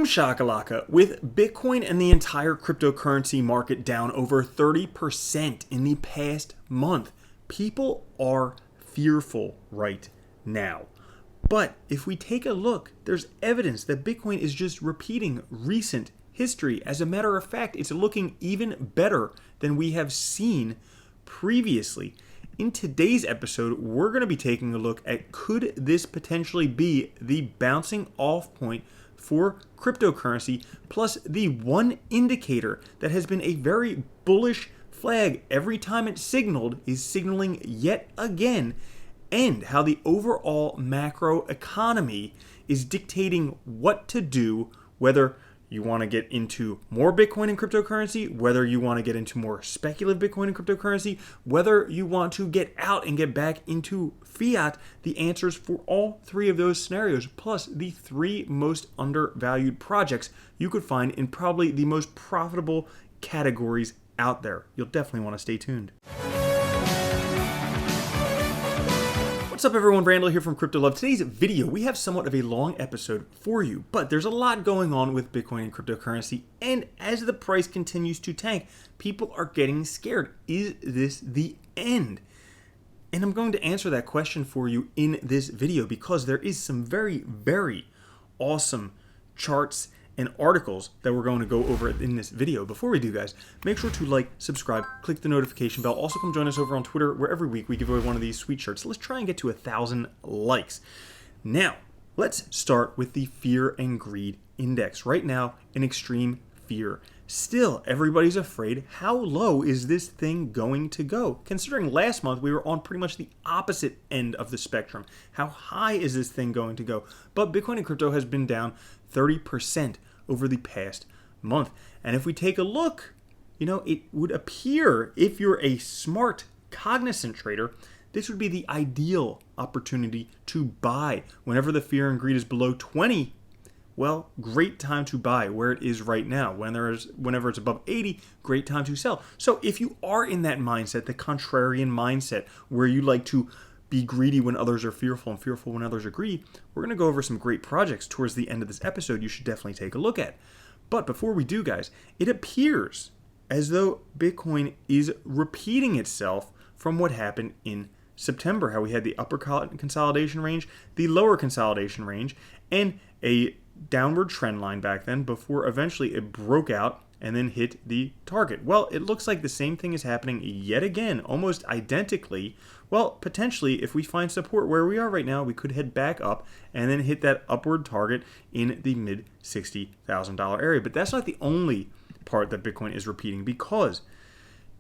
shakalaka. With Bitcoin and the entire cryptocurrency market down over 30% in the past month, people are fearful right now. But if we take a look, there's evidence that Bitcoin is just repeating recent history. As a matter of fact, it's looking even better than we have seen previously. In today's episode, we're going to be taking a look at could this potentially be the bouncing off point for cryptocurrency, plus the one indicator that has been a very bullish flag every time it's signaled is signaling yet again, and how the overall macroeconomy is dictating what to do, whether you want to get into more Bitcoin and cryptocurrency, whether you want to get into more speculative Bitcoin and cryptocurrency, whether you want to get out and get back into fiat. The answers for all three of those scenarios, plus the three most undervalued projects you could find in probably the most profitable categories out there. You'll definitely want to stay tuned. What's up everyone, Randall here from Crypto Love. Today's video, we have somewhat of a long episode for you, but there's a lot going on with Bitcoin and cryptocurrency, and as the price continues to tank, people are getting scared. Is this the end? And I'm going to answer that question for you in this video because there is some very, very awesome charts and articles that we're going to go over in this video. Before we do, guys, make sure to like, subscribe, click the notification bell. Also come join us over on Twitter, where every week we give away one of these sweet shirts. Let's try and get to 1,000 likes. Now, let's start with the fear and greed index. Right now, in extreme fear. Still, everybody's afraid. How low is this thing going to go? Considering last month we were on pretty much the opposite end of the spectrum. How high is this thing going to go? But Bitcoin and crypto has been down 30% over the past month. And if we take a look, it would appear, if you're a smart, cognizant trader, this would be the ideal opportunity to buy. Whenever the fear and greed is below 20, well, great time to buy where it is right now. Whenever it's above 80, great time to sell. So if you are in that mindset, the contrarian mindset, where you like to be greedy when others are fearful and fearful when others are greedy, we're going to go over some great projects towards the end of this episode you should definitely take a look at. But before we do, guys, it appears as though Bitcoin is repeating itself from what happened in September, how we had the upper consolidation range, the lower consolidation range, and a downward trend line back then before eventually it broke out and then hit the target. Well, it looks like the same thing is happening yet again, almost identically. Well, potentially, if we find support where we are right now, we could head back up and then hit that upward target in the mid $60,000 area. But that's not the only part that Bitcoin is repeating, because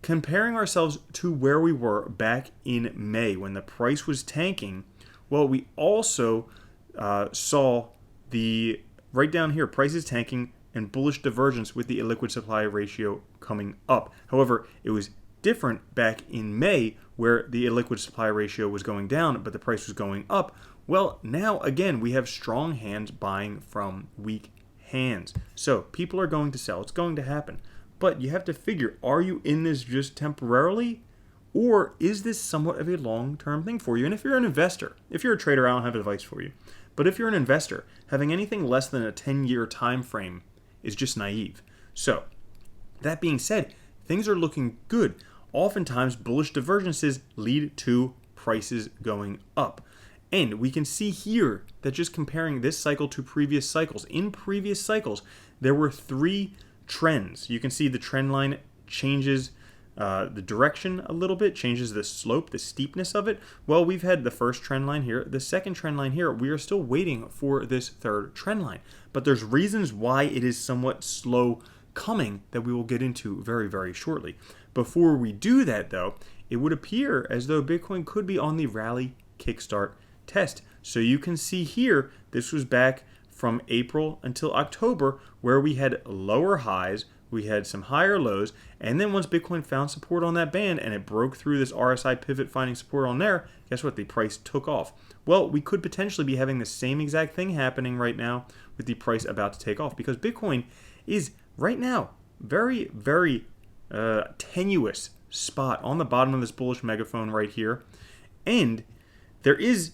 comparing ourselves to where we were back in May when the price was tanking, well, we also saw the right down here, prices tanking and bullish divergence with the illiquid supply ratio coming up. However, it was different back in May where the illiquid supply ratio was going down, but the price was going up. Well, now again, we have strong hands buying from weak hands. So people are going to sell. It's going to happen. But you have to figure, are you in this just temporarily? Or is this somewhat of a long-term thing for you? And if you're an investor, if you're a trader, I don't have advice for you. But if you're an investor, having anything less than a 10-year time frame is just naive. So, that being said, things are looking good. Oftentimes, bullish divergences lead to prices going up. And we can see here that just comparing this cycle to previous cycles, in previous cycles, there were three trends. You can see the trend line changes the direction a little bit, changes the slope, the steepness of it. Well, we've had the first trend line here, the second trend line here. We are still waiting for this third trend line. But there's reasons why it is somewhat slow coming that we will get into very, very shortly. Before we do that, though, it would appear as though Bitcoin could be on the rally kickstart test. So you can see here, this was back from April until October, where we had lower highs, we had some higher lows, and then once Bitcoin found support on that band and it broke through this RSI pivot finding support on there, guess what? The price took off. Well, we could potentially be having the same exact thing happening right now with the price about to take off, because Bitcoin is right now very, very tenuous spot on the bottom of this bullish megaphone right here. And there is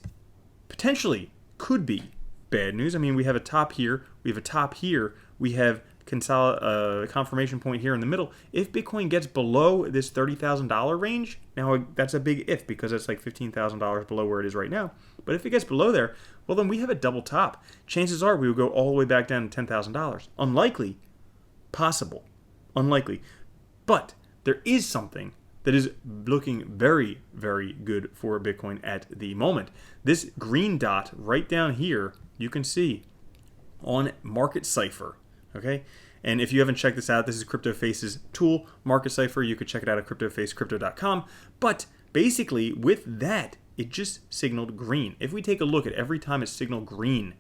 potentially, could be bad news. I mean, we have a top here we have a top here, we have confirmation point here in the middle. If Bitcoin gets below this $30,000 range, now that's a big if because it's like $15,000 below where it is right now. But if it gets below there, well, then we have a double top. Chances are we will go all the way back down to $10,000. Unlikely, possible, unlikely. But there is something that is looking very, very good for Bitcoin at the moment. This green dot right down here, you can see on Market Cipher. Okay, and if you haven't checked this out, this is CryptoFace's tool, Market Cipher. You could check it out at cryptofacecrypto.com. But basically, with that, it just signaled green. If we take a look at every time it signaled green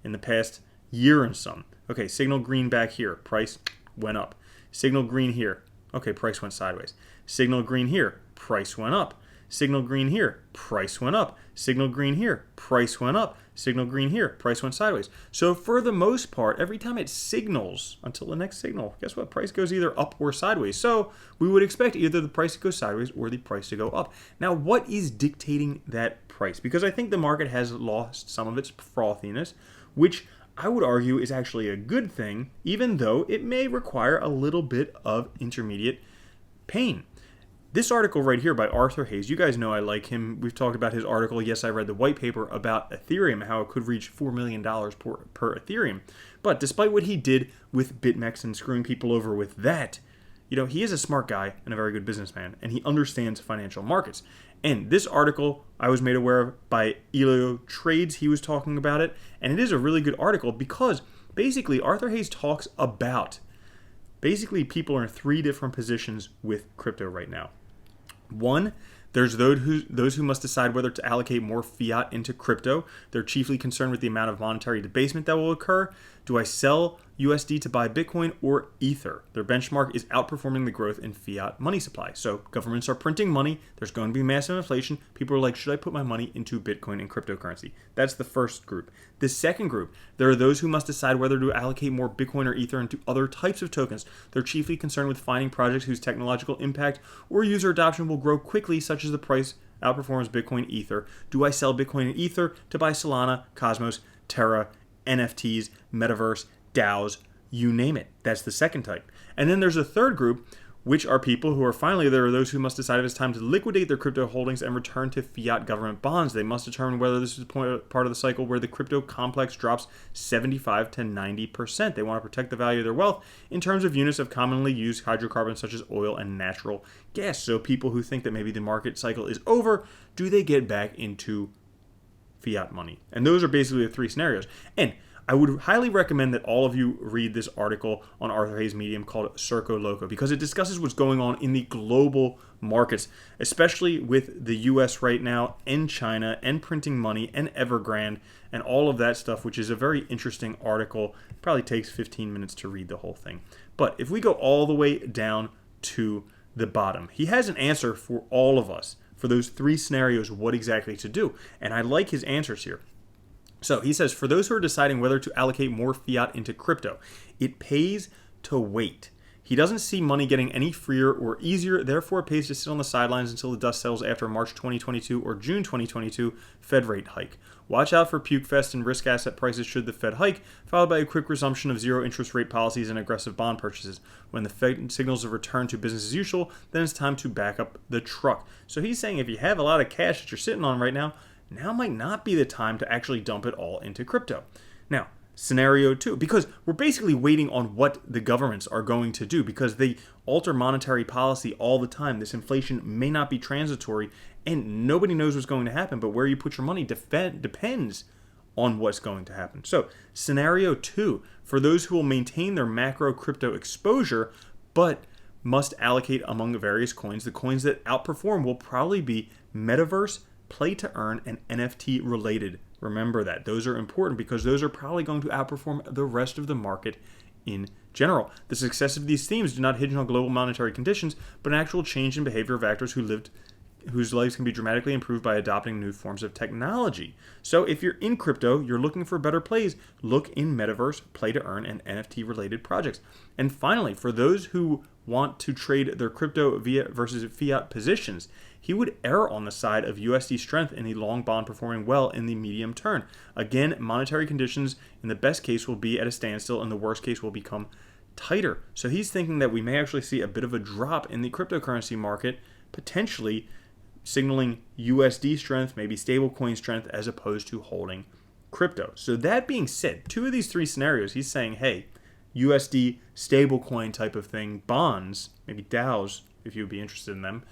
in the past year and some, okay, signal green back here, price went up. Signal green here, okay, price went sideways. Signal green here, price went up. Signal green here, price went up. Signal green here, price went up. Signal green here, price went sideways. So for the most part, every time it signals until the next signal, guess what? Price goes either up or sideways. So we would expect either the price to go sideways or the price to go up. Now, what is dictating that price? Because I think the market has lost some of its frothiness, which I would argue is actually a good thing, even though it may require a little bit of intermediate pain. This article right here by Arthur Hayes, you guys know I like him. We've talked about his article. Yes, I read the white paper about Ethereum, how it could reach $4 million per Ethereum. But despite what he did with BitMEX and screwing people over with that, you know, he is a smart guy and a very good businessman, and he understands financial markets. And this article I was made aware of by Elio Trades. He was talking about it, and it is a really good article because basically Arthur Hayes talks about basically people are in three different positions with crypto right now. One, there's those who must decide whether to allocate more fiat into crypto. They're chiefly concerned with the amount of monetary debasement that will occur. Do I sell USD to buy Bitcoin or Ether? Their benchmark is outperforming the growth in fiat money supply. So governments are printing money. There's going to be massive inflation. People are like, should I put my money into Bitcoin and cryptocurrency? That's the first group. The second group, there are those who must decide whether to allocate more Bitcoin or Ether into other types of tokens. They're chiefly concerned with finding projects whose technological impact or user adoption will grow quickly, such as the price outperforms Bitcoin Ether. Do I sell Bitcoin and Ether to buy Solana, Cosmos, Terra, NFTs, Metaverse, DAOs, you name it? That's the second type. And then there's a third group, which are people who are finally, there are those who must decide if it's time to liquidate their crypto holdings and return to fiat government bonds. They must determine whether this is part of the cycle where the crypto complex drops 75 to 90%. They want to protect the value of their wealth in terms of units of commonly used hydrocarbons such as oil and natural gas. So people who think that maybe the market cycle is over, do they get back into fiat money? And those are basically the three scenarios. And I would highly recommend that all of you read this article on Arthur Hayes' Medium called Circo Loco because it discusses what's going on in the global markets, especially with the US right now and China and printing money and Evergrande and all of that stuff, which is a very interesting article. It probably takes 15 minutes to read the whole thing. But if we go all the way down to the bottom, he has an answer for all of us for those three scenarios, what exactly to do. And I like his answers here. So he says, for those who are deciding whether to allocate more fiat into crypto, it pays to wait. He doesn't see money getting any freer or easier, therefore it pays to sit on the sidelines until the dust settles after March 2022 or June 2022 Fed rate hike. Watch out for puke fest and risk asset prices should the Fed hike, followed by a quick resumption of zero interest rate policies and aggressive bond purchases. When the Fed signals a return to business as usual, then it's time to back up the truck. So he's saying if you have a lot of cash that you're sitting on right now might not be the time to actually dump it all into crypto. Now, scenario two, because we're basically waiting on what the governments are going to do because they alter monetary policy all the time. This inflation may not be transitory and nobody knows what's going to happen, but where you put your money depends on what's going to happen. So scenario two, for those who will maintain their macro crypto exposure, but must allocate among the various coins, the coins that outperform will probably be Metaverse, play to earn, and NFT related. Remember that. Those are important because those are probably going to outperform the rest of the market in general. The success of these themes do not hinge on global monetary conditions, but an actual change in behavior of actors whose lives can be dramatically improved by adopting new forms of technology. So if you're in crypto, you're looking for better plays, look in Metaverse, play to earn, and NFT related projects. And finally, for those who want to trade their crypto versus fiat positions, he would err on the side of USD strength in the long bond performing well in the medium term. Again, monetary conditions in the best case will be at a standstill, and the worst case will become tighter. So he's thinking that we may actually see a bit of a drop in the cryptocurrency market, potentially signaling USD strength, maybe stablecoin strength, as opposed to holding crypto. So that being said, two of these three scenarios, he's saying, hey, USD stablecoin type of thing, bonds, maybe DAOs, if you would be interested in them.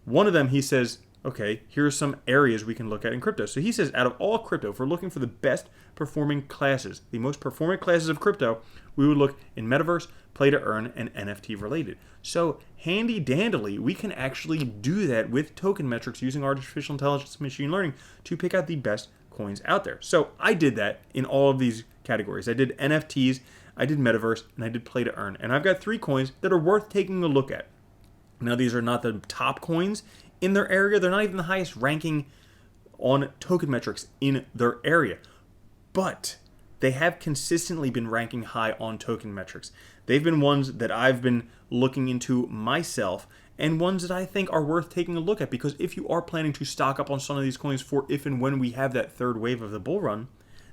One of them, he says, okay, here are some areas we can look at in crypto. So he says, out of all crypto, if we're looking for the best performing classes, the most performing classes of crypto, we would look in Metaverse, play to earn, and NFT related. So handy dandily, we can actually do that with token metrics using artificial intelligence and machine learning to pick out the best coins out there. So I did that in all of these categories. I did NFTs, I did Metaverse, and I did play to earn. And I've got 3 coins that are worth taking a look at. Now, these are not the top coins in their area. They're not even the highest ranking on token metrics in their area. But they have consistently been ranking high on token metrics. They've been ones that I've been looking into myself, and ones that I think are worth taking a look at, because if you are planning to stock up on some of these coins for if and when we have that third wave of the bull run,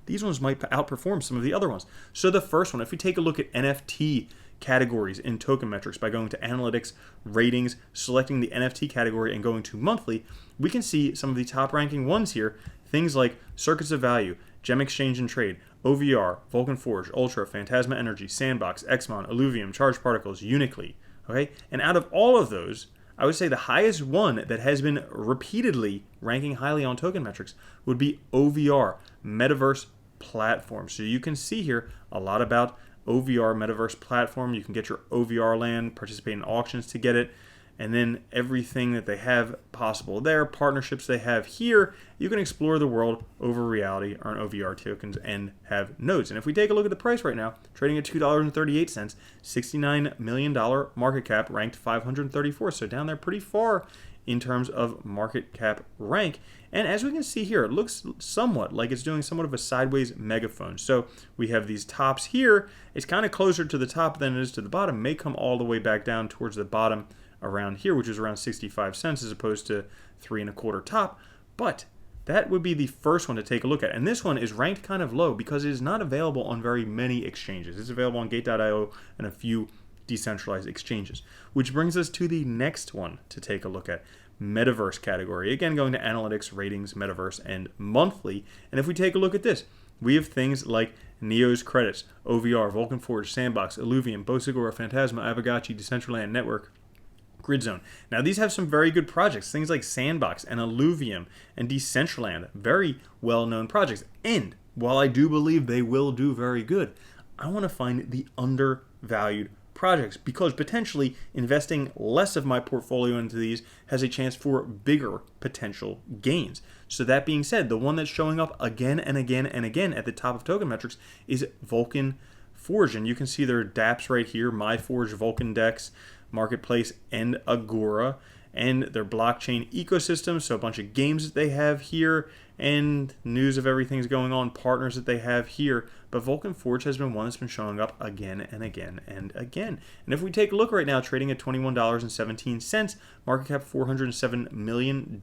these ones might outperform some of the other ones. So the first one, if we take a look at NFT categories in token metrics by going to analytics, ratings, selecting the NFT category and going to monthly, we can see some of the top ranking ones here. Things like Circuits of Value, Gem Exchange and Trade, OVR, Vulcan Forge, Ultra, Phantasma Energy, Sandbox, Exmon, Illuvium, Charged Particles, Unically. Okay, and out of all of those, I would say the highest one that has been repeatedly ranking highly on token metrics would be OVR, Metaverse Platform. So you can see here a lot about OVR, Metaverse Platform. You can get your OVR land, participate in auctions to get it, and then everything that they have possible there, partnerships they have here. You can explore the world over reality, earn OVR tokens, and have nodes. And if we take a look at the price right now, trading at $2.38, $69 million market cap, ranked 534. So down there pretty far in terms of market cap rank. And as we can see here, it looks somewhat like it's doing somewhat of a sideways megaphone. So we have these tops here. It's kind of closer to the top than it is to the bottom. May come all the way back down towards the bottom around here, which is around 65 cents as opposed to 3.25 top. But that would be the first one to take a look at. And this one is ranked kind of low because it is not available on very many exchanges. It's available on Gate.io and a few decentralized exchanges, which brings us to the next one to take a look at. Metaverse category. Again, going to analytics, ratings, Metaverse, and monthly. And if we take a look at this, we have things like Neo's Credits, OVR, Vulcan Forge, Sandbox, Illuvium, Bosagora, Phantasma, Avagachi, Decentraland Network, Gridzone. Now, these have some very good projects, things like Sandbox and Illuvium and Decentraland, very well-known projects. And while I do believe they will do very good, I want to find the undervalued projects, because potentially investing less of my portfolio into these has a chance for bigger potential gains. So that being said, the one that's showing up again and again and again at the top of token metrics is Vulcan Forge. And you can see their dApps right here, MyForge, Vulcan Dex, Marketplace, and Agora, and their blockchain ecosystem. So a bunch of games that they have here and news of everything's going on, partners that they have here. But Vulcan Forge has been one that's been showing up again and again and again. And if we take a look right now, trading at $21.17, market cap $407 million,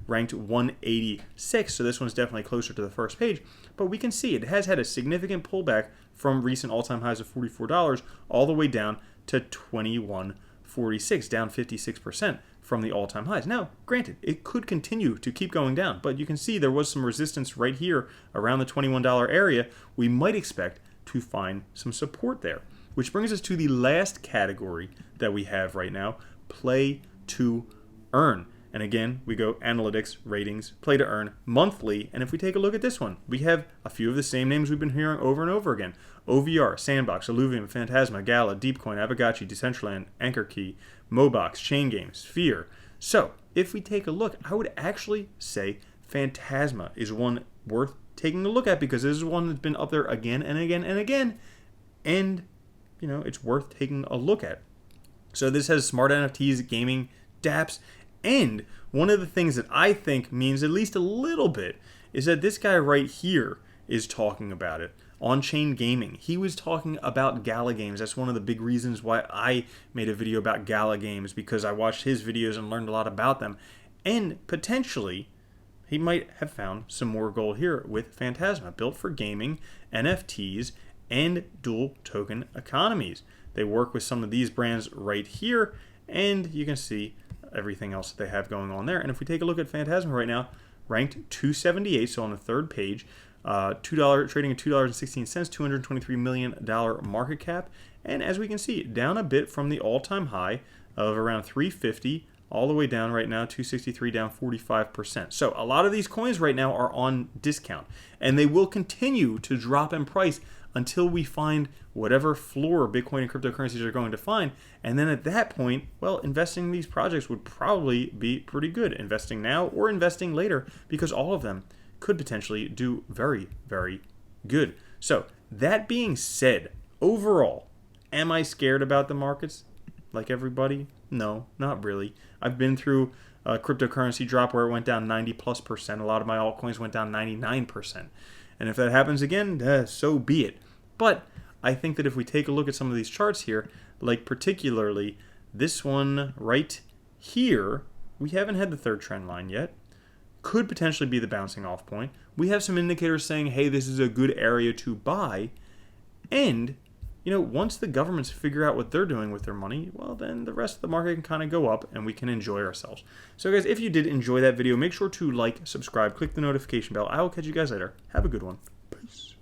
ranked 186. So this one's definitely closer to the first page. But we can see it has had a significant pullback from recent all-time highs of $44 all the way down to $21.46, down 56% from the all-time highs. Now, granted, it could continue to keep going down, but you can see there was some resistance right here around the $21 area. We might expect to find some support there, which brings us to the last category that we have right now, play to earn. And again, we go analytics, ratings, play to earn, monthly. And if we take a look at this one, we have a few of the same names we've been hearing over and over again. OVR, Sandbox, Illuvium, Phantasma, Gala, Deepcoin, Avagachi, Decentraland, AnchorKey, Mobox, Chain Games, Sphere. So if we take a look, I would actually say Phantasma is one worth taking a look at, because this is one that's been up there again and again and again. And, you know, it's worth taking a look at. So this has smart NFTs, gaming, dApps. And one of the things that I think means at least a little bit is that this guy right here is talking about it on-chain gaming. He was talking about Gala games. That's one of the big reasons why I made a video about Gala games, because I watched his videos and learned a lot about them. And potentially, he might have found some more gold here with Phantasma, built for gaming, NFTs, and dual token economies. They work with some of these brands right here, and you can see everything else that they have going on there. And if we take a look at Phantasma right now, ranked 278, so on the third page, $2 trading at $2.16, $223 million market cap, and as we can see, down a bit from the all-time high of around 350, all the way down right now, 263, down 45%. So a lot of these coins right now are on discount, and they will continue to drop in price until we find whatever floor Bitcoin and cryptocurrencies are going to find. And then at that point, well, investing in these projects would probably be pretty good. Investing now or investing later, because all of them could potentially do very, very good. So that being said, overall, am I scared about the markets like everybody? No, not really. I've been through a cryptocurrency drop where it went down 90+%. A lot of my altcoins went down 99%. And if that happens again, so be it. But I think that if we take a look at some of these charts here, like particularly this one right here, we haven't had the third trend line yet. Could potentially be the bouncing off point. We have some indicators saying, hey, this is a good area to buy. And, you know, once the governments figure out what they're doing with their money, well, then the rest of the market can kind of go up and we can enjoy ourselves. So guys, if you did enjoy that video, make sure to like, subscribe, click the notification bell. I will catch you guys later. Have a good one. Peace.